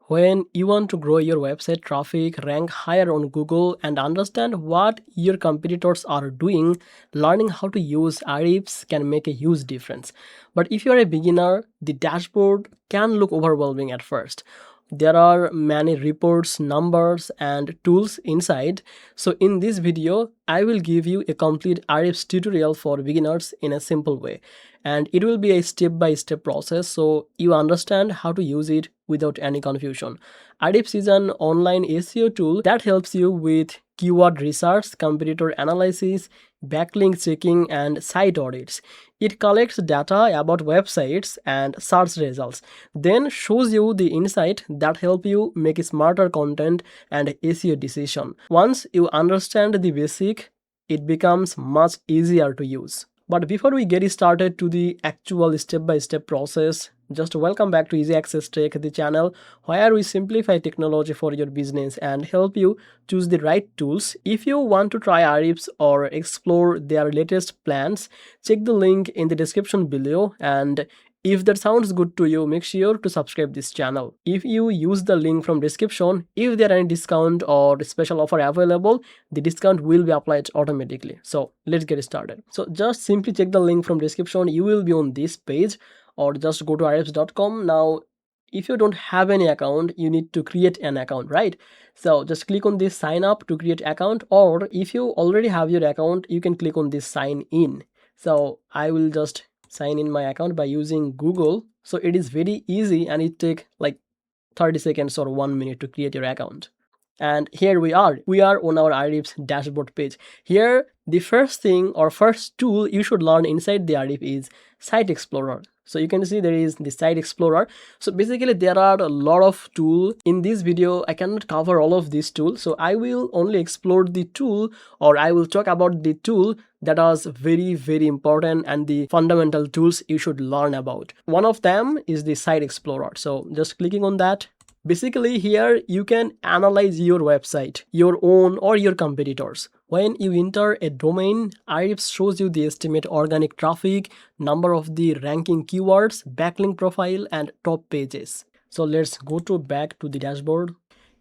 When you want to grow your website traffic, rank higher on Google, and understand what your competitors are doing, learning how to use Ahrefs can make a huge difference. But if you're a beginner, the dashboard can look overwhelming at first. There are many reports, numbers, and tools inside. So in this video, I will give you a complete Ahrefs tutorial for beginners in a simple way. And it will be a step-by-step process so you understand how to use it without any confusion. Ahrefs is an online SEO tool that helps you with keyword research, competitor analysis, backlink checking, and site audits. It collects data about websites and search results, then shows you the insight that help you make smarter content and SEO decision. Once you understand the basic, it becomes much easier to use. But before we get started to the actual step-by-step process, just welcome back to Easy Access Tech, the channel where we simplify technology for your business and help you choose the right tools. If you want to try Ahrefs or explore their latest plans, check the link in the description below, and if that sounds good to you, make sure to subscribe this channel. If you use the link from description, if there are any discount or special offer available, the discount will be applied automatically. So let's get started. So just simply check the link from description. You will be on this page, or just go to ahrefs.com. Now, if you don't have any account, you need to create an account, right? So just click on this sign up to create account, or if you already have your account, you can click on this sign in. So I will just sign in my account by using Google. So it is very easy and it takes like 30 seconds or 1 minute to create your account. And here we are on our Ahrefs dashboard page. Here, the first thing or first tool you should learn inside the Ahrefs is Site Explorer. So you can see there is the Site Explorer. So basically there are a lot of tools. In this video, I cannot cover all of these tools. So I will only explore the tool, or I will talk about the tool that is very, very important and the fundamental tools you should learn about. One of them is the Site Explorer. So just clicking on that. Basically here you can analyze your website, your own or your competitors. When you enter a domain, Ahrefs shows you the estimate organic traffic, number of the ranking keywords, backlink profile, and top pages. So let's go back to the dashboard.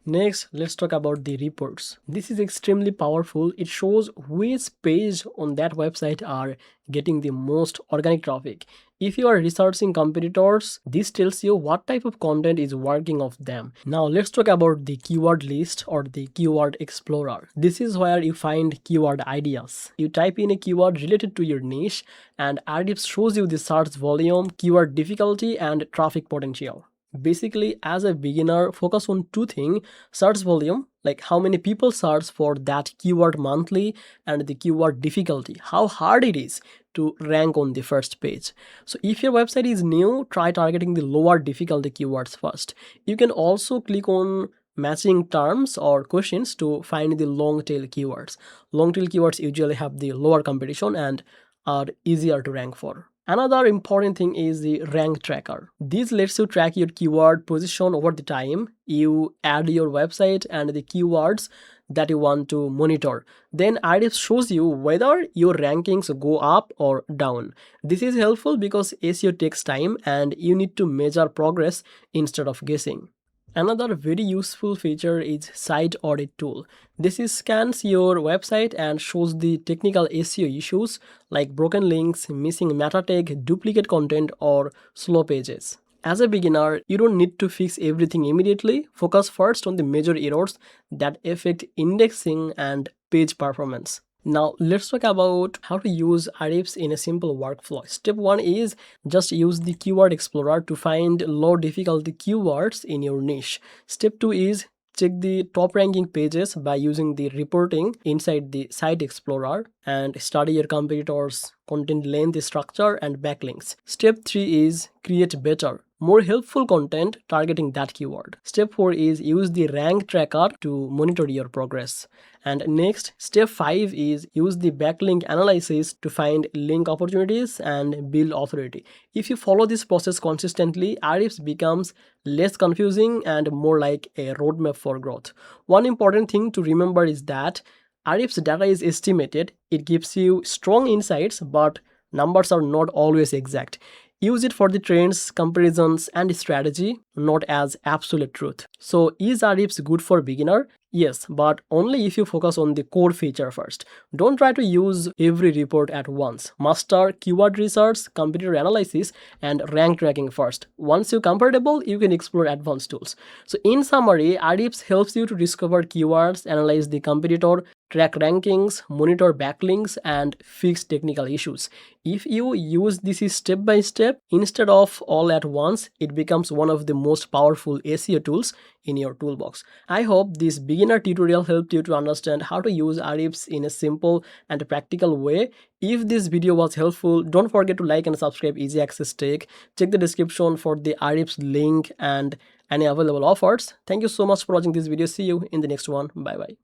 Next, let's talk about the reports. This is extremely powerful. It shows which page on that website are getting the most organic traffic. If you are researching competitors, this tells you what type of content is working of them. Now let's talk about the keyword list or the keyword explorer. This is where you find keyword ideas. You type in a keyword related to your niche and Ahrefs shows you the search volume, keyword difficulty, and traffic potential. Basically, as a beginner, focus on two things: search volume, like how many people search for that keyword monthly, and the keyword difficulty, how hard it is to rank on the first page. So if your website is new, try targeting the lower difficulty keywords first. You can also click on matching terms or questions to find the long tail keywords. Long tail keywords usually have the lower competition and are easier to rank for. Another important thing is the rank tracker. This lets you track your keyword position over the time. You add your website and the keywords that you want to monitor. Then Ahrefs shows you whether your rankings go up or down. This is helpful because SEO takes time and you need to measure progress instead of guessing. Another very useful feature is Site Audit tool. This scans your website and shows the technical SEO issues like broken links, missing meta tag, duplicate content, or slow pages. As a beginner, you don't need to fix everything immediately. Focus first on the major errors that affect indexing and page performance. Now let's talk about how to use Ahrefs in a simple workflow. Step 1 is just use the Keyword Explorer to find low difficulty keywords in your niche. Step 2 is check the top ranking pages by using the reporting inside the Site Explorer and study your competitors' content length, structure, and backlinks. Step 3 is create better, more helpful content targeting that keyword. Step 4 is use the rank tracker to monitor your progress. And next, step 5 is use the backlink analysis to find link opportunities and build authority. If you follow this process consistently, Ahrefs becomes less confusing and more like a roadmap for growth. One important thing to remember is that Ahrefs data is estimated. It gives you strong insights, but numbers are not always exact. Use it for the trends, comparisons, and strategy. not as absolute truth. So is Ahrefs good for beginner? Yes, but only if you focus on the core feature first. Don't try to use every report at once. Master keyword research, competitor analysis, and rank tracking first. Once you're comfortable, you can explore advanced tools. So in summary, Ahrefs helps you to discover keywords, analyze the competitor, track rankings, monitor backlinks, and fix technical issues. If you use this step by step instead of all at once, it becomes one of the most powerful SEO tools in your toolbox. I hope this beginner tutorial helped you to understand how to use Ahrefs in a simple and practical way. If this video was helpful, don't forget to like and subscribe Easy Access Tech. Check the description for the Ahrefs link and any available offers. Thank you so much for watching this video. See you in the next one. Bye bye.